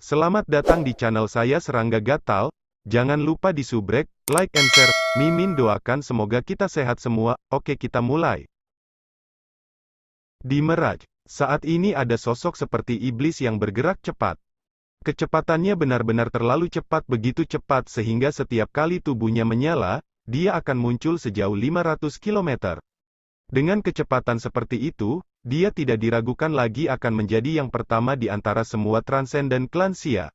Selamat datang di channel saya Serangga Gatal. Jangan lupa di subrek, like and share. Mimin doakan semoga kita sehat semua. Oke, kita mulai. Di Miraj, saat ini ada sosok seperti iblis yang bergerak cepat. Kecepatannya benar-benar terlalu cepat, begitu cepat sehingga setiap kali tubuhnya menyala, dia akan muncul sejauh 500 km. Dengan kecepatan seperti itu, dia tidak diragukan lagi akan menjadi yang pertama di antara semua transenden klan Xia.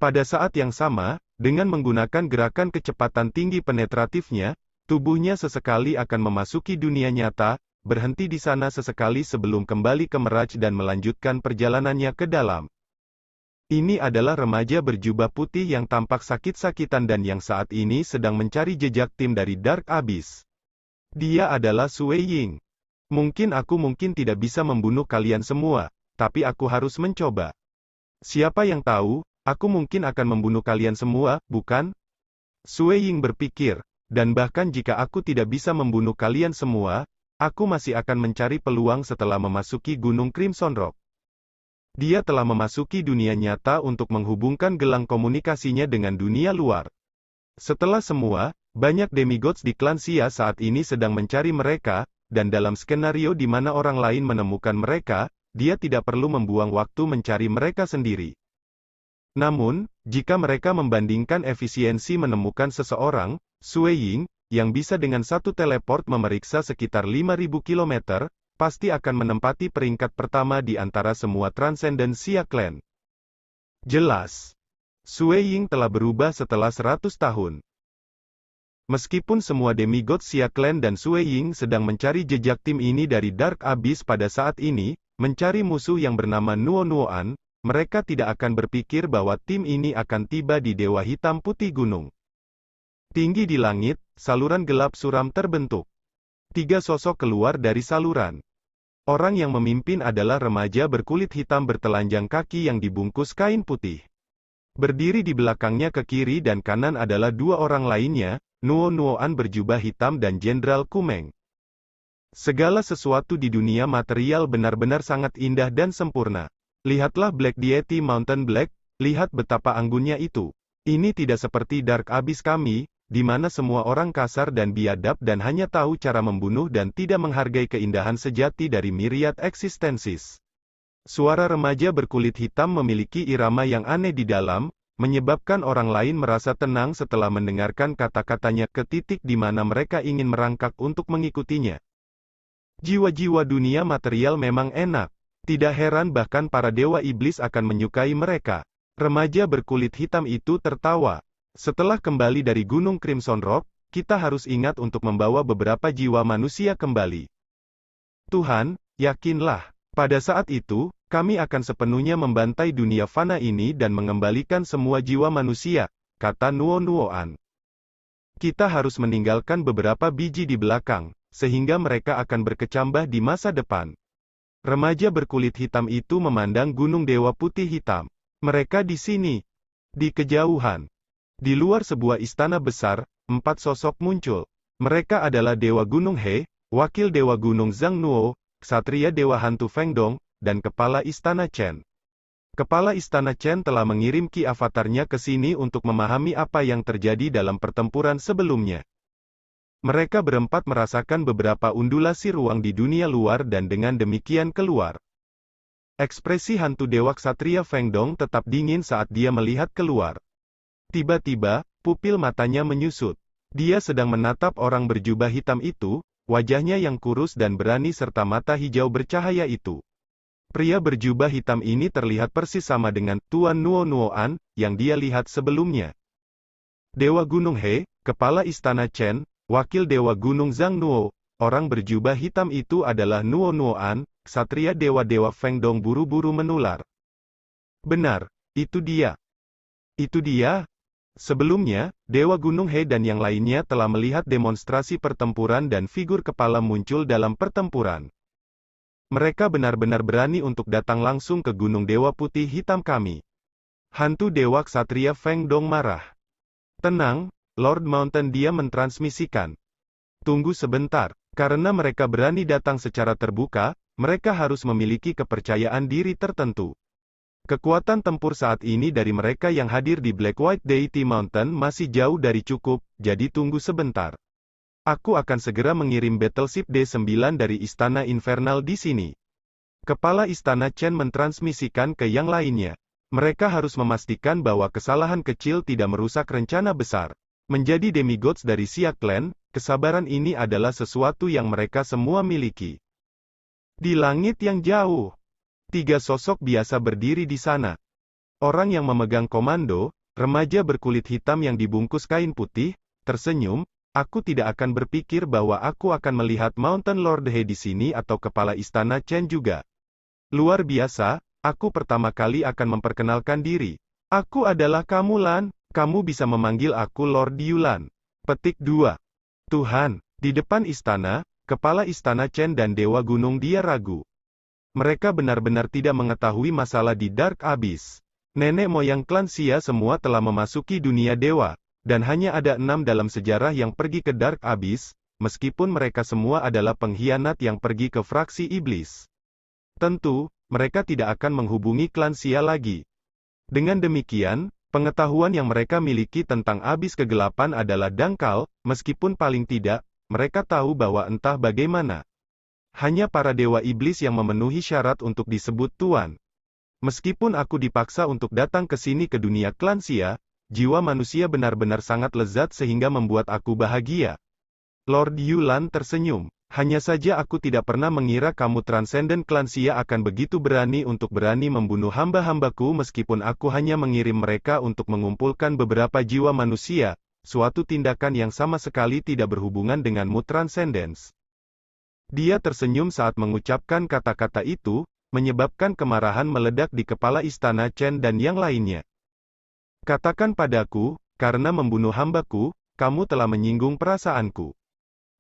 Pada saat yang sama, dengan menggunakan gerakan kecepatan tinggi penetratifnya, tubuhnya sesekali akan memasuki dunia nyata, berhenti di sana sesekali sebelum kembali ke Miraj dan melanjutkan perjalanannya ke dalam. Ini adalah remaja berjubah putih yang tampak sakit-sakitan dan yang saat ini sedang mencari jejak tim dari Dark Abyss. Dia adalah Sui Ying. Mungkin tidak bisa membunuh kalian semua, tapi aku harus mencoba. Siapa yang tahu, aku mungkin akan membunuh kalian semua, bukan? Sui Ying berpikir, dan bahkan jika aku tidak bisa membunuh kalian semua, aku masih akan mencari peluang setelah memasuki Gunung Crimson Rock. Dia telah memasuki dunia nyata untuk menghubungkan gelang komunikasinya dengan dunia luar. Setelah semua, banyak demigods di klan Xia saat ini sedang mencari mereka, dan dalam skenario di mana orang lain menemukan mereka, dia tidak perlu membuang waktu mencari mereka sendiri. Namun, jika mereka membandingkan efisiensi menemukan seseorang, Sui Ying, yang bisa dengan satu teleport memeriksa sekitar 5.000 km, pasti akan menempati peringkat pertama di antara semua transenden Xia Clan. Jelas, Sui Ying telah berubah setelah 100 tahun. Meskipun semua demigod Xia Clan dan Sui Ying sedang mencari jejak tim ini dari Dark Abyss pada saat ini, mencari musuh yang bernama Nuo Nuoan, mereka tidak akan berpikir bahwa tim ini akan tiba di Dewa Hitam Putih Gunung. Tinggi di langit, saluran gelap suram terbentuk. 3 sosok keluar dari saluran. Orang yang memimpin adalah remaja berkulit hitam bertelanjang kaki yang dibungkus kain putih. Berdiri di belakangnya ke kiri dan kanan adalah 2 orang lainnya, Nuo Nuoan berjubah hitam dan Jenderal Kumeng. Segala sesuatu di dunia material benar-benar sangat indah dan sempurna. Lihatlah Black Deity Mountain Black, lihat betapa anggunnya itu. Ini tidak seperti Dark Abyss kami, di mana semua orang kasar dan biadab dan hanya tahu cara membunuh dan tidak menghargai keindahan sejati dari myriad eksistensis. Suara remaja berkulit hitam memiliki irama yang aneh di dalam, menyebabkan orang lain merasa tenang setelah mendengarkan kata-katanya ke titik di mana mereka ingin merangkak untuk mengikutinya. Jiwa-jiwa dunia material memang enak. Tidak heran bahkan para dewa iblis akan menyukai mereka. Remaja berkulit hitam itu tertawa. Setelah kembali dari Gunung Crimson Rock, kita harus ingat untuk membawa beberapa jiwa manusia kembali. Tuhan, yakinlah, pada saat itu, kami akan sepenuhnya membantai dunia fana ini dan mengembalikan semua jiwa manusia, kata Nuo Nuoan. Kita harus meninggalkan beberapa biji di belakang, sehingga mereka akan berkecambah di masa depan. Remaja berkulit hitam itu memandang Gunung Dewa Putih Hitam. Mereka di sini. Di kejauhan. Di luar sebuah istana besar, 4 sosok muncul. Mereka adalah Dewa Gunung He, Wakil Dewa Gunung Zhang Nuo, Ksatria Dewa Hantu Feng Dong, dan Kepala Istana Chen. Kepala Istana Chen telah mengirim ki avatarnya ke sini untuk memahami apa yang terjadi dalam pertempuran sebelumnya. Mereka berempat merasakan beberapa undulasi ruang di dunia luar dan dengan demikian keluar. Ekspresi hantu Dewa Ksatria Feng Dong tetap dingin saat dia melihat keluar. Tiba-tiba, pupil matanya menyusut. Dia sedang menatap orang berjubah hitam itu, wajahnya yang kurus dan berani serta mata hijau bercahaya itu. Pria berjubah hitam ini terlihat persis sama dengan Tuan Nuo Nuoan yang dia lihat sebelumnya. Dewa Gunung He, Kepala Istana Chen, Wakil Dewa Gunung Zhang Nuo, orang berjubah hitam itu adalah Nuo Nuoan, Ksatria Dewa-Dewa Feng Dong buru-buru menular. Benar, itu dia. Itu dia? Sebelumnya, Dewa Gunung He dan yang lainnya telah melihat demonstrasi pertempuran dan figur kepala muncul dalam pertempuran. Mereka benar-benar berani untuk datang langsung ke Gunung Dewa Putih Hitam kami. Hantu Dewa Ksatria Feng Dong marah. Tenang, Lord Mountain, dia mentransmisikan. Tunggu sebentar, karena mereka berani datang secara terbuka, mereka harus memiliki kepercayaan diri tertentu. Kekuatan tempur saat ini dari mereka yang hadir di Black White Deity Mountain masih jauh dari cukup, jadi tunggu sebentar. Aku akan segera mengirim Battleship D9 dari Istana Infernal di sini. Kepala Istana Chen mentransmisikan ke yang lainnya. Mereka harus memastikan bahwa kesalahan kecil tidak merusak rencana besar. Menjadi demigods dari Xia Clan, kesabaran ini adalah sesuatu yang mereka semua miliki. Di langit yang jauh, 3 sosok biasa berdiri di sana. Orang yang memegang komando, remaja berkulit hitam yang dibungkus kain putih, tersenyum. Aku tidak akan berpikir bahwa aku akan melihat Mountain Lord He di sini atau kepala istana Chen juga. Luar biasa, aku pertama kali akan memperkenalkan diri. Aku adalah Kamulan, kamu bisa memanggil aku Lord Yulan. Petik 2. Tuhan, di depan istana, kepala istana Chen dan Dewa Gunung dia ragu. Mereka benar-benar tidak mengetahui masalah di Dark Abyss. Nenek moyang klan Xia semua telah memasuki dunia dewa, dan hanya ada 6 dalam sejarah yang pergi ke Dark Abyss, meskipun mereka semua adalah pengkhianat yang pergi ke fraksi iblis. Tentu, mereka tidak akan menghubungi klan Xia lagi. Dengan demikian, pengetahuan yang mereka miliki tentang Abyss kegelapan adalah dangkal, meskipun paling tidak, mereka tahu bahwa entah bagaimana. Hanya para dewa iblis yang memenuhi syarat untuk disebut Tuan. Meskipun aku dipaksa untuk datang ke sini ke dunia klan Xia, jiwa manusia benar-benar sangat lezat sehingga membuat aku bahagia. Lord Yulan tersenyum. Hanya saja aku tidak pernah mengira kamu transenden klan Xia akan begitu berani membunuh hamba-hambaku meskipun aku hanya mengirim mereka untuk mengumpulkan beberapa jiwa manusia, suatu tindakan yang sama sekali tidak berhubungan denganmu Transcendence. Dia tersenyum saat mengucapkan kata-kata itu, menyebabkan kemarahan meledak di kepala istana Chen dan yang lainnya. Katakan padaku, karena membunuh hambaku, kamu telah menyinggung perasaanku.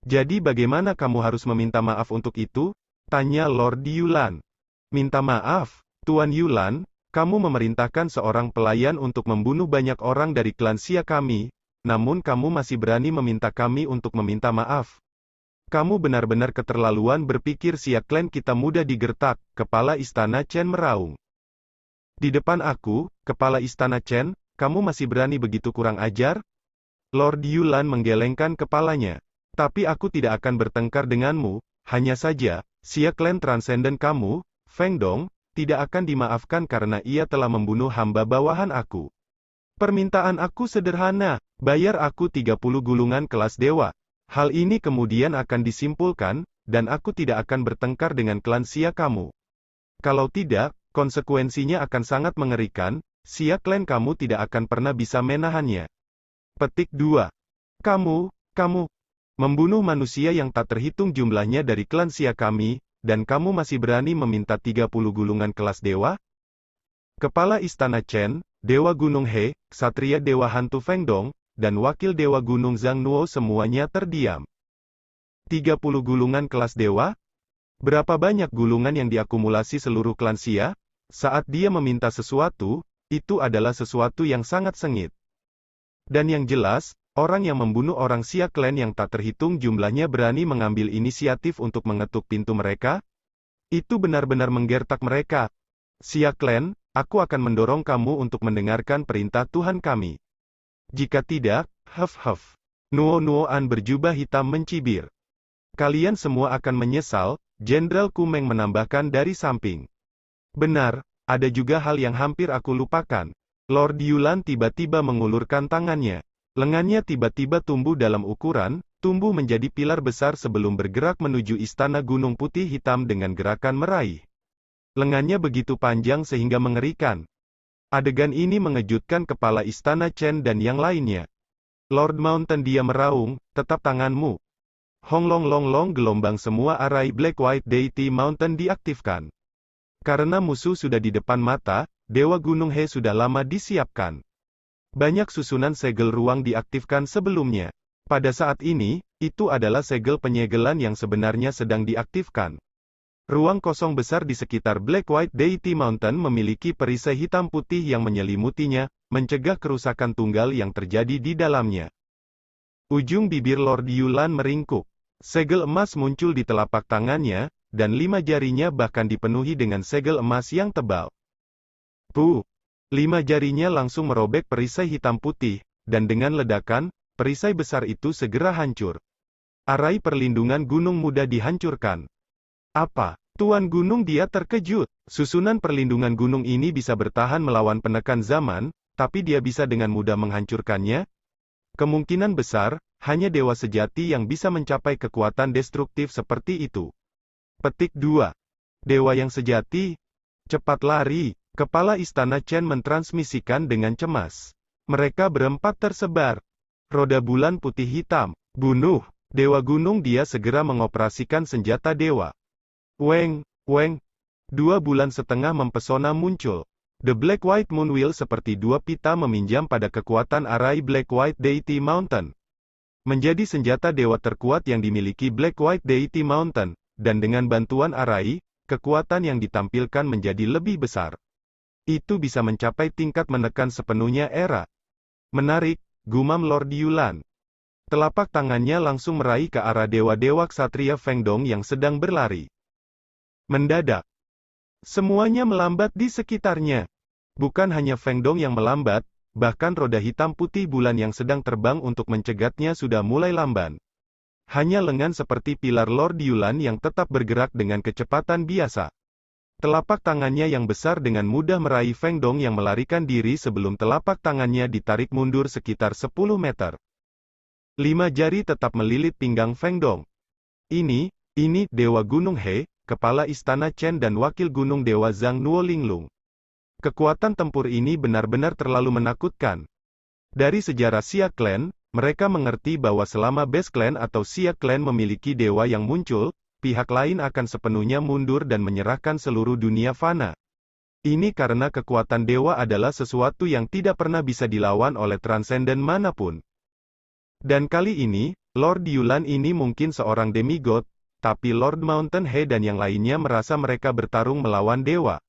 Jadi bagaimana kamu harus meminta maaf untuk itu? Tanya Lord Yulan. Minta maaf, Tuan Yulan, kamu memerintahkan seorang pelayan untuk membunuh banyak orang dari klan Xia kami, namun kamu masih berani meminta kami untuk meminta maaf. Kamu benar-benar keterlaluan berpikir Xia Clan kita mudah digertak, kepala istana Chen meraung. Di depan aku, kepala istana Chen, kamu masih berani begitu kurang ajar? Lord Yulan menggelengkan kepalanya. Tapi aku tidak akan bertengkar denganmu, hanya saja, Xia Clan transenden kamu, Feng Dong, tidak akan dimaafkan karena ia telah membunuh hamba bawahan aku. Permintaan aku sederhana, bayar aku 30 gulungan kelas dewa. Hal ini kemudian akan disimpulkan, dan aku tidak akan bertengkar dengan klan Xia kamu. Kalau tidak, konsekuensinya akan sangat mengerikan, Xia Clan kamu tidak akan pernah bisa menahannya. Petik 2. Kamu membunuh manusia yang tak terhitung jumlahnya dari klan Xia kami, dan kamu masih berani meminta 30 gulungan kelas dewa? Kepala Istana Chen, Dewa Gunung He, Ksatria Dewa Hantu Feng Dong, dan Wakil Dewa Gunung Zhang Nuo semuanya terdiam. 30 gulungan kelas dewa? Berapa banyak gulungan yang diakumulasi seluruh klan Xia? Saat dia meminta sesuatu, itu adalah sesuatu yang sangat sengit. Dan yang jelas, orang yang membunuh orang Xia Clan yang tak terhitung jumlahnya berani mengambil inisiatif untuk mengetuk pintu mereka? Itu benar-benar menggertak mereka. Xia Clan, aku akan mendorong kamu untuk mendengarkan perintah Tuhan kami. Jika tidak, Nuo-Nuoan berjubah hitam mencibir. Kalian semua akan menyesal, Jenderal Kumeng menambahkan dari samping. Benar, ada juga hal yang hampir aku lupakan. Lord Yulan tiba-tiba mengulurkan tangannya. Lengannya tiba-tiba tumbuh dalam ukuran, tumbuh menjadi pilar besar sebelum bergerak menuju istana Gunung Putih Hitam dengan gerakan meraih. Lengannya begitu panjang sehingga mengerikan. Adegan ini mengejutkan kepala istana Chen dan yang lainnya. Lord Mountain dia meraung, tetap tanganmu. Hong long long long gelombang semua arai Black White Deity Mountain diaktifkan. Karena musuh sudah di depan mata, Dewa Gunung He sudah lama disiapkan. Banyak susunan segel ruang diaktifkan sebelumnya. Pada saat ini, itu adalah segel penyegelan yang sebenarnya sedang diaktifkan. Ruang kosong besar di sekitar Black White Deity Mountain memiliki perisai hitam putih yang menyelimutinya, mencegah kerusakan tunggal yang terjadi di dalamnya. Ujung bibir Lord Yulan meringkuk. Segel emas muncul di telapak tangannya, dan 5 jarinya bahkan dipenuhi dengan segel emas yang tebal. Puh! 5 jarinya langsung merobek perisai hitam putih, dan dengan ledakan, perisai besar itu segera hancur. Arai perlindungan gunung mudah dihancurkan. Apa? Tuan Gunung, dia terkejut. Susunan perlindungan gunung ini bisa bertahan melawan penekan zaman, tapi dia bisa dengan mudah menghancurkannya? Kemungkinan besar, hanya dewa sejati yang bisa mencapai kekuatan destruktif seperti itu. Petik 2. Dewa yang sejati? Cepat lari. Kepala Istana Chen mentransmisikan dengan cemas. Mereka berempat tersebar. Roda bulan putih hitam. Bunuh. Dewa gunung, dia segera mengoperasikan senjata dewa. Weng, weng. 2 bulan setengah mempesona muncul. The Black White Moon Wheel seperti 2 pita meminjam pada kekuatan arai Black White Deity Mountain. Menjadi senjata dewa terkuat yang dimiliki Black White Deity Mountain, dan dengan bantuan arai, kekuatan yang ditampilkan menjadi lebih besar. Itu bisa mencapai tingkat menekan sepenuhnya era. Menarik, gumam Lord Yulan. Telapak tangannya langsung meraih ke arah dewa-dewa ksatria Feng Dong yang sedang berlari. Mendadak, semuanya melambat di sekitarnya. Bukan hanya Feng Dong yang melambat, bahkan roda hitam putih bulan yang sedang terbang untuk mencegatnya sudah mulai lamban. Hanya lengan seperti pilar Lord Yulan yang tetap bergerak dengan kecepatan biasa. Telapak tangannya yang besar dengan mudah meraih Feng Dong yang melarikan diri sebelum telapak tangannya ditarik mundur sekitar 10 meter. 5 jari tetap melilit pinggang Feng Dong. Ini Dewa Gunung He, Kepala Istana Chen dan Wakil Gunung Dewa Zhang Nuolinglung. Kekuatan tempur ini benar-benar terlalu menakutkan. Dari sejarah Xia Clan, mereka mengerti bahwa selama Base Clan atau Xia Clan memiliki dewa yang muncul, pihak lain akan sepenuhnya mundur dan menyerahkan seluruh dunia fana. Ini karena kekuatan dewa adalah sesuatu yang tidak pernah bisa dilawan oleh transenden manapun. Dan kali ini, Lord Yulan ini mungkin seorang demigod, tapi Lord Mountain He dan yang lainnya merasa mereka bertarung melawan dewa.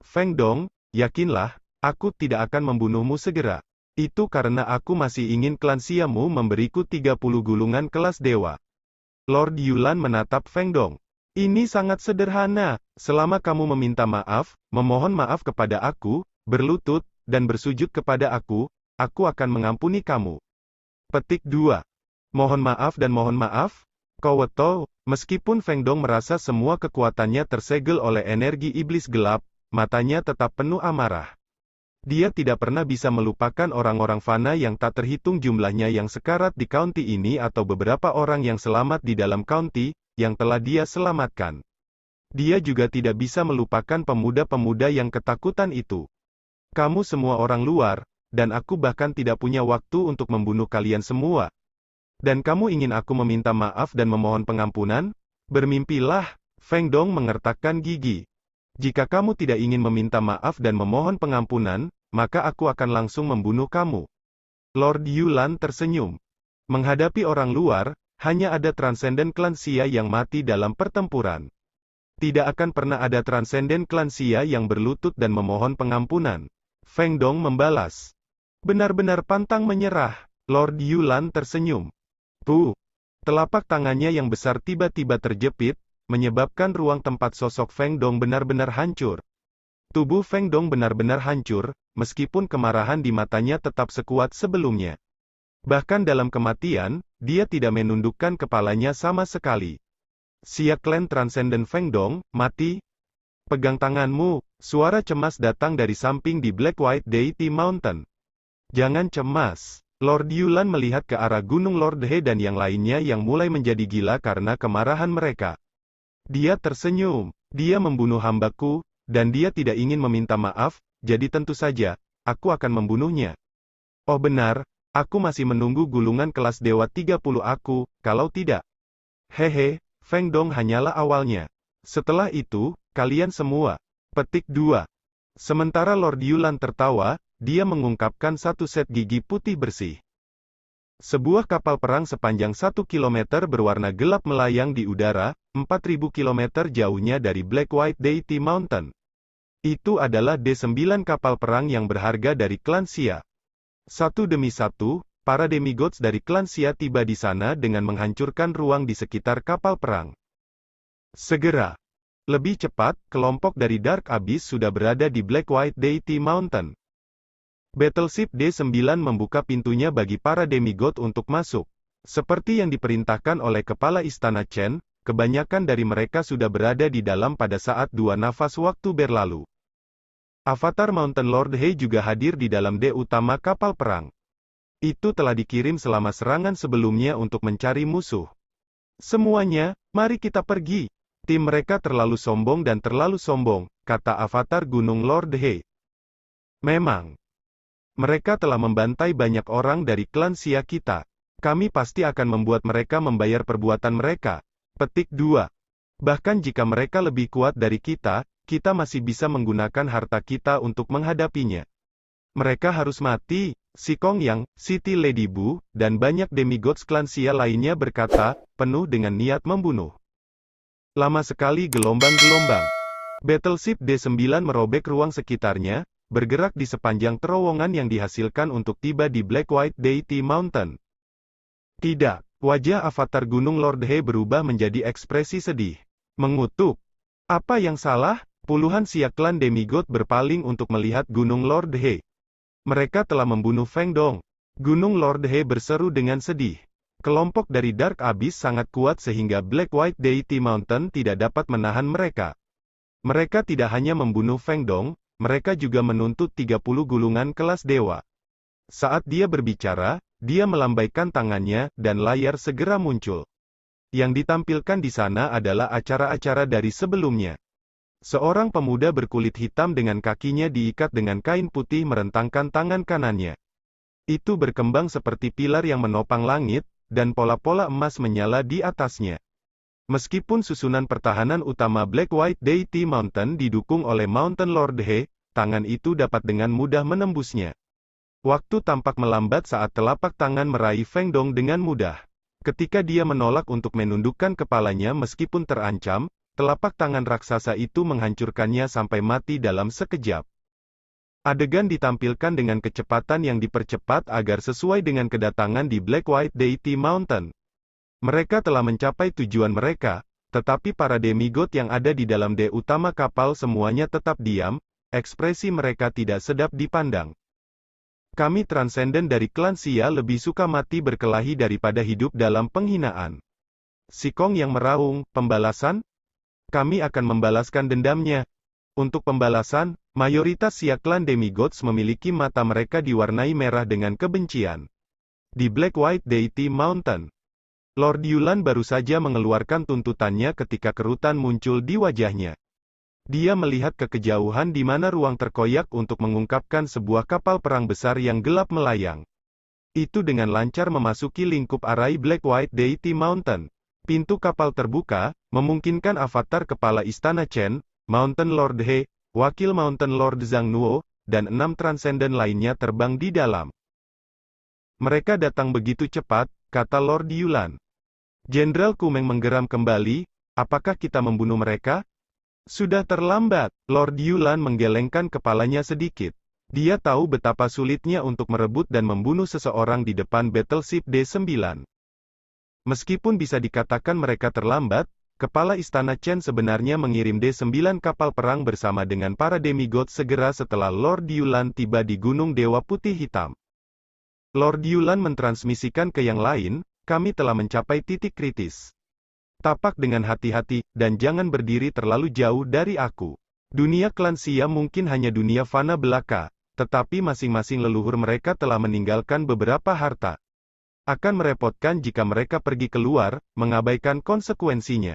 Feng Dong, yakinlah, aku tidak akan membunuhmu segera. Itu karena aku masih ingin klan Siamu memberiku 30 gulungan kelas dewa. Lord Yulan menatap Feng Dong. Ini sangat sederhana, selama kamu meminta maaf, memohon maaf kepada aku, berlutut, dan bersujud kepada aku akan mengampuni kamu. Petik 2. Mohon maaf dan mohon maaf? Koweto, meskipun Feng Dong merasa semua kekuatannya tersegel oleh energi iblis gelap, matanya tetap penuh amarah. Dia tidak pernah bisa melupakan orang-orang fana yang tak terhitung jumlahnya yang sekarat di county ini atau beberapa orang yang selamat di dalam county, yang telah dia selamatkan. Dia juga tidak bisa melupakan pemuda-pemuda yang ketakutan itu. Kamu semua orang luar, dan aku bahkan tidak punya waktu untuk membunuh kalian semua. Dan kamu ingin aku meminta maaf dan memohon pengampunan? Bermimpilah, Feng Dong mengertakkan gigi. Jika kamu tidak ingin meminta maaf dan memohon pengampunan, maka aku akan langsung membunuh kamu. Lord Yulan tersenyum. Menghadapi orang luar, hanya ada transenden klan Xia yang mati dalam pertempuran. Tidak akan pernah ada transenden klan Xia yang berlutut dan memohon pengampunan. Feng Dong membalas. Benar-benar pantang menyerah. Lord Yulan tersenyum. Puh! Telapak tangannya yang besar tiba-tiba terjepit, menyebabkan ruang tempat sosok Feng Dong benar-benar hancur. Tubuh Feng Dong benar-benar hancur, meskipun kemarahan di matanya tetap sekuat sebelumnya. Bahkan dalam kematian, dia tidak menundukkan kepalanya sama sekali. Xia Clan Transcendent Feng Dong, mati? Pegang tanganmu, suara cemas datang dari samping di Black White Deity Mountain. Jangan cemas. Lord Yulan melihat ke arah Gunung Lord He dan yang lainnya yang mulai menjadi gila karena kemarahan mereka. Dia tersenyum. Dia membunuh hambaku, dan dia tidak ingin meminta maaf, jadi tentu saja, aku akan membunuhnya. Oh benar, aku masih menunggu gulungan kelas dewa 30 aku, kalau tidak. Hehe, Feng Dong hanyalah awalnya. Setelah itu, kalian semua. Petik 2. Sementara Lord Yulan tertawa, dia mengungkapkan satu set gigi putih bersih. Sebuah kapal perang sepanjang 1 km berwarna gelap melayang di udara, 4000 km jauhnya dari Black White Deity Mountain. Itu adalah D9 kapal perang yang berharga dari klan Xia. Satu demi satu, para demigods dari klan Xia tiba di sana dengan menghancurkan ruang di sekitar kapal perang. Segera, Lebih cepat, kelompok dari Dark Abyss sudah berada di Black White Deity Mountain. Battleship D9 membuka pintunya bagi para demigod untuk masuk. Seperti yang diperintahkan oleh Kepala Istana Chen, kebanyakan dari mereka sudah berada di dalam pada saat 2 nafas waktu berlalu. Avatar Mountain Lord He juga hadir di dalam D utama kapal perang. Itu telah dikirim selama serangan sebelumnya untuk mencari musuh. Semuanya, mari kita pergi. Tim mereka terlalu sombong dan terlalu sombong, kata Avatar Gunung Lord He. Memang. Mereka telah membantai banyak orang dari klan Xia kita. Kami pasti akan membuat mereka membayar perbuatan mereka. Petik 2. Bahkan jika mereka lebih kuat dari kita, kita masih bisa menggunakan harta kita untuk menghadapinya. Mereka harus mati. Si Kong Yang, Siti Lady Bu, dan banyak demigods klan Xia lainnya berkata, penuh dengan niat membunuh. Lama sekali gelombang-gelombang. Battleship D9 merobek ruang sekitarnya, bergerak di sepanjang terowongan yang dihasilkan untuk tiba di Black White Deity Mountain. Tidak, wajah Avatar Gunung Lord He berubah menjadi ekspresi sedih. Mengutuk. Apa yang salah? Puluhan Xia klan demigod berpaling untuk melihat Gunung Lord He. Mereka telah membunuh Feng Dong. Gunung Lord He berseru dengan sedih. Kelompok dari Dark Abyss sangat kuat sehingga Black White Deity Mountain tidak dapat menahan mereka. Mereka tidak hanya membunuh Feng Dong, mereka juga menuntut 30 gulungan kelas dewa. Saat dia berbicara, dia melambaikan tangannya, dan layar segera muncul. Yang ditampilkan di sana adalah acara-acara dari sebelumnya. Seorang pemuda berkulit hitam dengan kakinya diikat dengan kain putih merentangkan tangan kanannya. Itu berkembang seperti pilar yang menopang langit, dan pola-pola emas menyala di atasnya. Meskipun susunan pertahanan utama Black White Deity Mountain didukung oleh Mountain Lord He, tangan itu dapat dengan mudah menembusnya. Waktu tampak melambat saat telapak tangan meraih Feng Dong dengan mudah. Ketika dia menolak untuk menundukkan kepalanya meskipun terancam, telapak tangan raksasa itu menghancurkannya sampai mati dalam sekejap. Adegan ditampilkan dengan kecepatan yang dipercepat agar sesuai dengan kedatangan di Black White Deity Mountain. Mereka telah mencapai tujuan mereka, tetapi para demigod yang ada di dalam D utama kapal semuanya tetap diam, ekspresi mereka tidak sedap dipandang. Kami transenden dari klan Xia lebih suka mati berkelahi daripada hidup dalam penghinaan. Si Kong yang meraung, pembalasan? Kami akan membalaskan dendamnya. Untuk pembalasan, mayoritas Xia klan demigods memiliki mata mereka diwarnai merah dengan kebencian. Di Black White Deity Mountain, Lord Yulan baru saja mengeluarkan tuntutannya ketika kerutan muncul di wajahnya. Dia melihat ke kejauhan di mana ruang terkoyak untuk mengungkapkan sebuah kapal perang besar yang gelap melayang. Itu dengan lancar memasuki lingkup arai Black White Deity Mountain. Pintu kapal terbuka, memungkinkan avatar kepala Istana Chen, Mountain Lord He, Wakil Mountain Lord Zhang Nuo, dan 6 transenden lainnya terbang di dalam. Mereka datang begitu cepat, kata Lord Yulan. Jenderal Kumeng menggeram kembali, apakah kita membunuh mereka? Sudah terlambat, Lord Yulan menggelengkan kepalanya sedikit. Dia tahu betapa sulitnya untuk merebut dan membunuh seseorang di depan Battleship D9. Meskipun bisa dikatakan mereka terlambat, Kepala Istana Chen sebenarnya mengirim D9 kapal perang bersama dengan para demigod segera setelah Lord Yulan tiba di Gunung Dewa Putih Hitam. Lord Yulan mentransmisikan ke yang lain, kami telah mencapai titik kritis. Tapak dengan hati-hati, dan jangan berdiri terlalu jauh dari aku. Dunia klan Xia mungkin hanya dunia fana belaka, tetapi masing-masing leluhur mereka telah meninggalkan beberapa harta. Akan merepotkan jika mereka pergi keluar, mengabaikan konsekuensinya.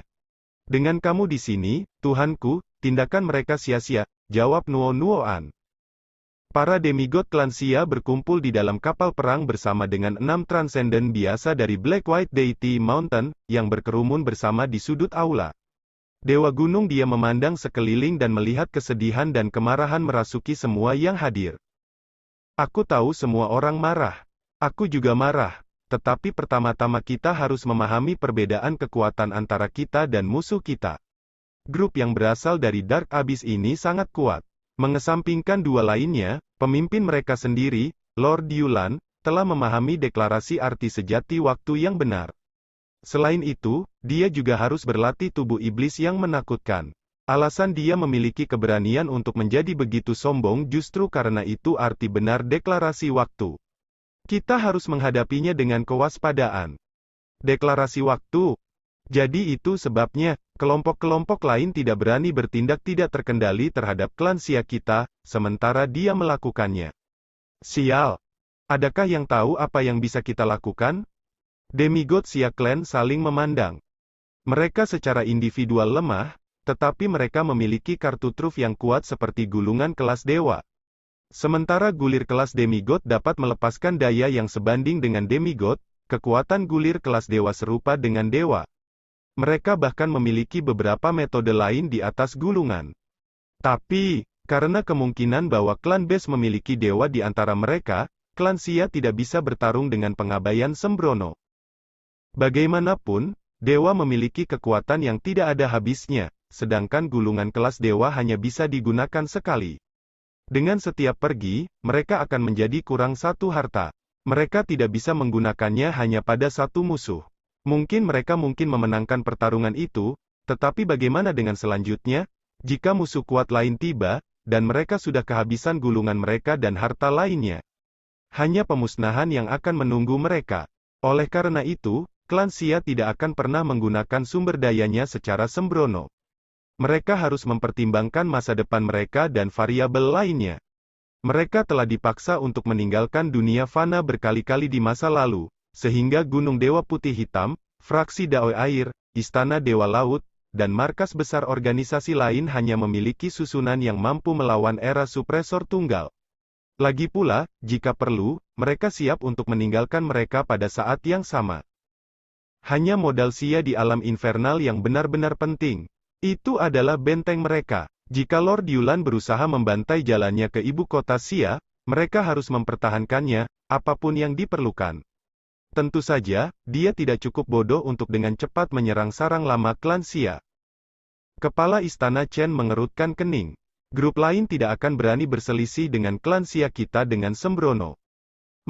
Dengan kamu di sini, Tuhanku, tindakan mereka sia-sia, jawab Nuo Nuoan. Para demigod klan Xia berkumpul di dalam kapal perang bersama dengan 6 transenden biasa dari Black White Deity Mountain, yang berkerumun bersama di sudut aula. Dewa Gunung dia memandang sekeliling dan melihat kesedihan dan kemarahan merasuki semua yang hadir. Aku tahu semua orang marah. Aku juga marah. Tetapi pertama-tama kita harus memahami perbedaan kekuatan antara kita dan musuh kita. Grup yang berasal dari Dark Abyss ini sangat kuat. Mengesampingkan dua lainnya, pemimpin mereka sendiri, Lord Yulan, telah memahami deklarasi arti sejati waktu yang benar. Selain itu, dia juga harus berlatih tubuh iblis yang menakutkan. Alasan dia memiliki keberanian untuk menjadi begitu sombong justru karena itu arti benar deklarasi waktu. Kita harus menghadapinya dengan kewaspadaan. Deklarasi waktu. Jadi itu sebabnya, kelompok-kelompok lain tidak berani bertindak tidak terkendali terhadap klan Xia kita, sementara dia melakukannya. Sial. Adakah yang tahu apa yang bisa kita lakukan? Demigod Xia Clan saling memandang. Mereka secara individual lemah, tetapi mereka memiliki kartu truf yang kuat seperti gulungan kelas dewa. Sementara gulir kelas demigod dapat melepaskan daya yang sebanding dengan demigod, kekuatan gulir kelas dewa serupa dengan dewa. Mereka bahkan memiliki beberapa metode lain di atas gulungan. Tapi, karena kemungkinan bahwa klan Bes memiliki dewa di antara mereka, klan Xia tidak bisa bertarung dengan pengabaian sembrono. Bagaimanapun, dewa memiliki kekuatan yang tidak ada habisnya, sedangkan gulungan kelas dewa hanya bisa digunakan sekali. Dengan setiap pergi, mereka akan menjadi kurang satu harta. Mereka tidak bisa menggunakannya hanya pada satu musuh. Mungkin mereka memenangkan pertarungan itu, tetapi bagaimana dengan selanjutnya? Jika musuh kuat lain tiba, dan mereka sudah kehabisan gulungan mereka dan harta lainnya. Hanya pemusnahan yang akan menunggu mereka. Oleh karena itu, klan Xia tidak akan pernah menggunakan sumber dayanya secara sembrono. Mereka harus mempertimbangkan masa depan mereka dan variabel lainnya. Mereka telah dipaksa untuk meninggalkan dunia fana berkali-kali di masa lalu, sehingga Gunung Dewa Putih Hitam, fraksi Dao Air, Istana Dewa Laut, dan markas besar organisasi lain hanya memiliki susunan yang mampu melawan era supresor tunggal. Lagi pula, jika perlu, mereka siap untuk meninggalkan mereka pada saat yang sama. Hanya modal Xia di alam infernal yang benar-benar penting. Itu adalah benteng mereka. Jika Lord Yulan berusaha membantai jalannya ke ibu kota Xia, mereka harus mempertahankannya, apapun yang diperlukan. Tentu saja, dia tidak cukup bodoh untuk dengan cepat menyerang sarang lama klan Xia. Kepala Istana Chen mengerutkan kening. Grup lain tidak akan berani berselisih dengan klan Xia kita dengan sembrono.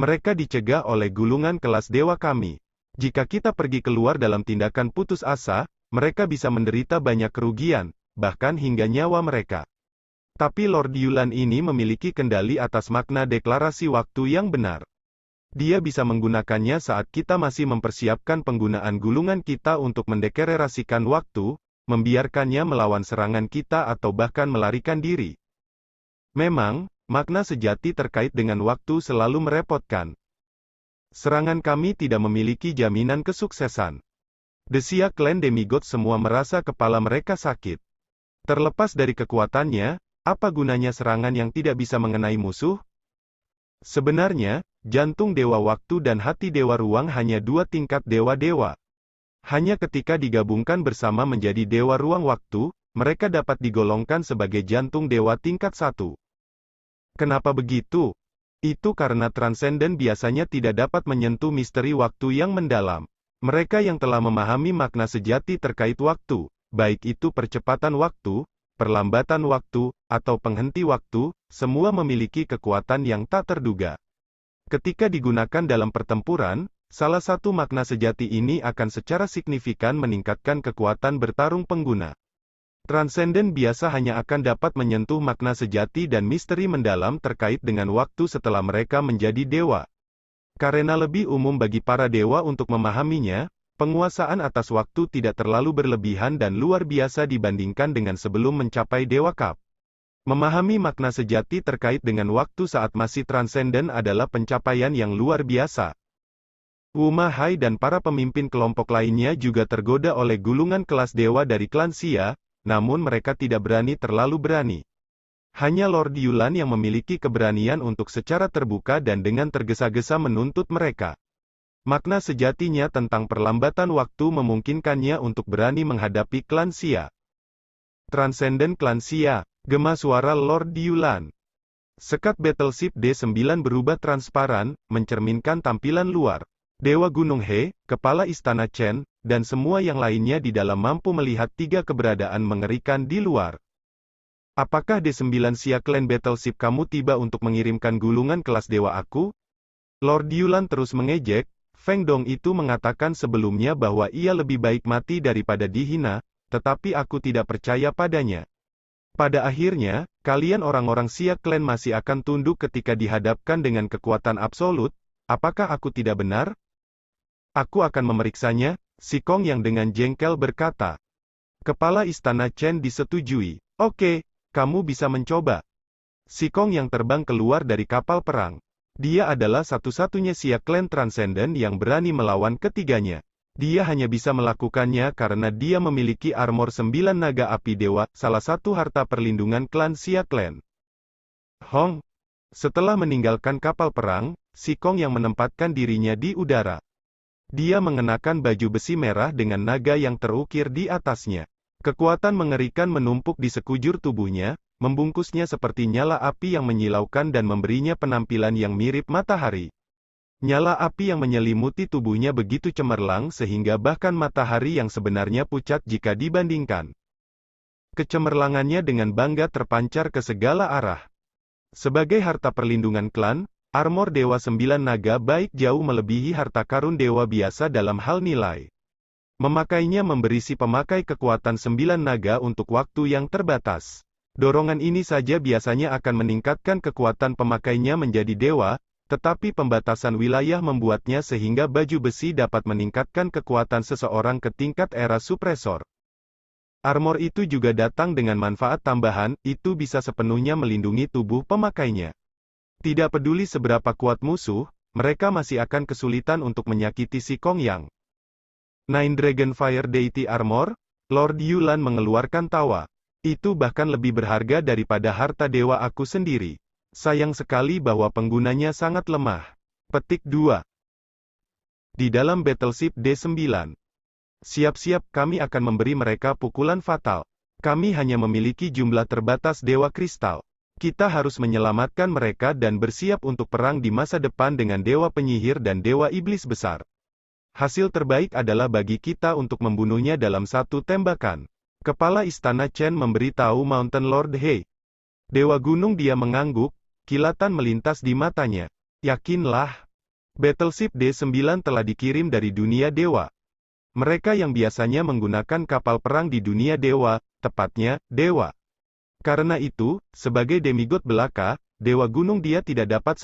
Mereka dicegah oleh gulungan kelas dewa kami. Jika kita pergi keluar dalam tindakan putus asa, mereka bisa menderita banyak kerugian, bahkan hingga nyawa mereka. Tapi Lord Yulan ini memiliki kendali atas makna deklarasi waktu yang benar. Dia bisa menggunakannya saat kita masih mempersiapkan penggunaan gulungan kita untuk mendeklarasikan waktu, membiarkannya melawan serangan kita atau bahkan melarikan diri. Memang, makna sejati terkait dengan waktu selalu merepotkan. Serangan kami tidak memiliki jaminan kesuksesan. The Xia Clan Demigod semua merasa kepala mereka sakit. Terlepas dari kekuatannya, apa gunanya serangan yang tidak bisa mengenai musuh? Sebenarnya, jantung Dewa Waktu dan hati Dewa Ruang hanya dua tingkat dewa-dewa. Hanya ketika digabungkan bersama menjadi Dewa Ruang Waktu, mereka dapat digolongkan sebagai jantung Dewa tingkat 1. Kenapa begitu? Itu karena Transcendent biasanya tidak dapat menyentuh misteri waktu yang mendalam. Mereka yang telah memahami makna sejati terkait waktu, baik itu percepatan waktu, perlambatan waktu, atau penghenti waktu, semua memiliki kekuatan yang tak terduga. Ketika digunakan dalam pertempuran, salah satu makna sejati ini akan secara signifikan meningkatkan kekuatan bertarung pengguna. Transcendent biasa hanya akan dapat menyentuh makna sejati dan misteri mendalam terkait dengan waktu setelah mereka menjadi dewa. Karena lebih umum bagi para dewa untuk memahaminya, penguasaan atas waktu tidak terlalu berlebihan dan luar biasa dibandingkan dengan sebelum mencapai Dewa Cup. Memahami makna sejati terkait dengan waktu saat masih transenden adalah pencapaian yang luar biasa. Wu Mahai dan para pemimpin kelompok lainnya juga tergoda oleh gulungan kelas dewa dari klan Xia, namun mereka tidak terlalu berani. Hanya Lord Yulan yang memiliki keberanian untuk secara terbuka dan dengan tergesa-gesa menuntut mereka. Makna sejatinya tentang perlambatan waktu memungkinkannya untuk berani menghadapi klan Xia. Transcendent klan Xia, gema suara Lord Yulan. Sekat Battleship D9 berubah transparan, mencerminkan tampilan luar. Dewa Gunung He, Kepala Istana Chen, dan semua yang lainnya di dalam mampu melihat tiga keberadaan mengerikan di luar. Apakah D9 Xia Clan Battleship kamu tiba untuk mengirimkan gulungan kelas dewa aku? Lord Yulan terus mengejek. Feng Dong itu mengatakan sebelumnya bahwa ia lebih baik mati daripada dihina, tetapi aku tidak percaya padanya. Pada akhirnya, kalian orang-orang Xia Clan masih akan tunduk ketika dihadapkan dengan kekuatan absolut. Apakah aku tidak benar? Aku akan memeriksanya, si Kong yang dengan jengkel berkata. Kepala Istana Chen disetujui. Oke, kamu bisa mencoba. Si Kong yang terbang keluar dari kapal perang. Dia adalah satu-satunya Xia Clan Transcendent yang berani melawan ketiganya. Dia hanya bisa melakukannya karena dia memiliki armor 9 naga api dewa, salah satu harta perlindungan klan Xia Clan. Hong. Setelah meninggalkan kapal perang, si Kong yang menempatkan dirinya di udara. Dia mengenakan baju besi merah dengan naga yang terukir di atasnya. Kekuatan mengerikan menumpuk di sekujur tubuhnya, membungkusnya seperti nyala api yang menyilaukan dan memberinya penampilan yang mirip matahari. Nyala api yang menyelimuti tubuhnya begitu cemerlang sehingga bahkan matahari yang sebenarnya pucat jika dibandingkan. Kecemerlangannya dengan bangga terpancar ke segala arah. Sebagai harta perlindungan klan, armor Dewa 9 Naga baik jauh melebihi harta karun dewa biasa dalam hal nilai. Memakainya memberi si pemakai kekuatan 9 naga untuk waktu yang terbatas. Dorongan ini saja biasanya akan meningkatkan kekuatan pemakainya menjadi dewa, tetapi pembatasan wilayah membuatnya sehingga baju besi dapat meningkatkan kekuatan seseorang ke tingkat era supresor. Armor itu juga datang dengan manfaat tambahan, itu bisa sepenuhnya melindungi tubuh pemakainya. Tidak peduli seberapa kuat musuh, mereka masih akan kesulitan untuk menyakiti si Kong Yang. Nine Dragon Fire Deity Armor? Lord Yulan mengeluarkan tawa. Itu bahkan lebih berharga daripada harta dewa aku sendiri. Sayang sekali bahwa penggunanya sangat lemah. Petik 2. Di dalam Battleship D9. Siap-siap, kami akan memberi mereka pukulan fatal. Kami hanya memiliki jumlah terbatas dewa kristal. Kita harus menyelamatkan mereka dan bersiap untuk perang di masa depan dengan dewa penyihir dan dewa iblis besar. Hasil terbaik adalah bagi kita untuk membunuhnya dalam satu tembakan. Kepala Istana Chen memberitahu Mountain Lord He. Dewa Gunung dia mengangguk, kilatan melintas di matanya. Yakinlah, Battleship D9 telah dikirim dari dunia dewa. Mereka yang biasanya menggunakan kapal perang di dunia dewa, tepatnya, dewa. Karena itu, sebagai demigod belaka, dewa gunung dia tidak dapat.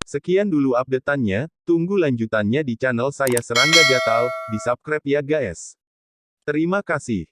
Sekian dulu update-annya, tunggu lanjutannya di channel saya Serangga Gatal, di subscribe ya guys. Terima kasih.